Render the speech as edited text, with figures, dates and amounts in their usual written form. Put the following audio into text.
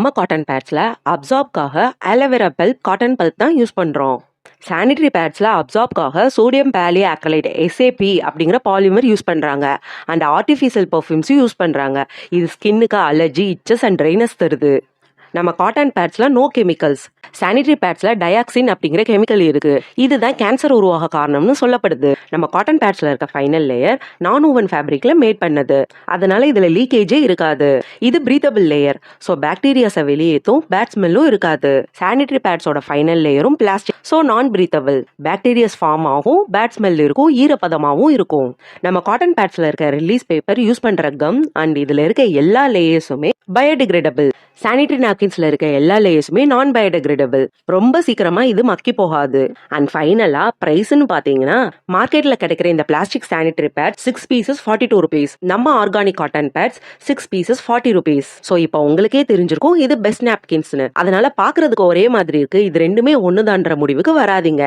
நம்ம காட்டன் பேட்ஸ்ல அப்சார்ப்காக ஆலோவேரா பல்ப், காட்டன் பல்ப் தான் யூஸ் பண்றோம். சானிட்டரி பேட்ஸ்ல அப்சார்ப்காக சோடியம் பாலியாக்ரைலேட் SAP அப்படிங்கிற பாலிமர் யூஸ் பண்றாங்க. அண்ட் ஆர்டிஃபிஷியல் பர்ஃப்யூம்ஸும் யூஸ் பண்றாங்க. இது ஸ்கின்னுக்கு அலர்ஜி, இச்சஸ் அண்ட் ட்ரைனஸ் தருது. நம்ம காட்டன் பேட்ஸ்ல நோ கெமிக்கல்ஸ். சானிட்டரி பேட்ஸ்ல டயாக்சின் அப்படிங்கிற கெமிக்கல் இருக்கு. இதுதான் கேன்சர் உருவாக காரணம்னு சொல்லப்படுது. நம்ம காட்டன் பேட்ஸ்ல இருக்க ஃபைனல் லேயர் நான் ஓவன் ஃபேப்ரிக்ல மேட் பண்ணது. அதனால இதுல லீக்கேஜே இருக்காது. இது பிரீத்தபிள் லேயர். ஸோ பாக்டீரியாஸை வெளியேற்றும், பேட் ஸ்மெல்லும் இருக்காது. சானிட்டரி பேட்ஸோட ஃபைனல் லேயரும் பிளாஸ்டிக், ஸோ நான் பிரீத்தபிள். பாக்டீரியாஸ் ஃபார்ம் ஆகும், பேட் ஸ்மெல் இருக்கும், ஈரப்பதமாகவும் இருக்கும். நம்ம காட்டன் பேட்ஸ்ல இருக்க ரிலீஸ் பேப்பர், யூஸ் பண்ற கம் அண்ட் இதுல இருக்க எல்லா லேயர்ஸுமே பயோடிகிரேடபிள். சானிட்டரி நாப்கின்ஸ்ல இருக்க எல்லா லேயர்ஸுமே நான் பயோடிகிரேடபிள். ரொம்ப சீக்கிரமா இது மக்கி போகாது. அண்ட் ஃபைனலா பிரைஸ்னு பாத்தீங்கன்னா, மார்க்கெட்ல கிடைக்கிற இந்த plastic sanitary pad 6 pieces 42 rupees. நம்ம organic cotton pads 6 pieces 40 rupees. So இப்போ உங்களுக்கே தெரிஞ்சிருக்கும் இது பெஸ்ட் நாப்கின்ஸ்னு. அதனால பாக்குறதுக்கு ஒரே மாதிரி இருக்கு, இது ரெண்டுமே ஒண்ணுதான்ற முடிவுக்கு வராதீங்க.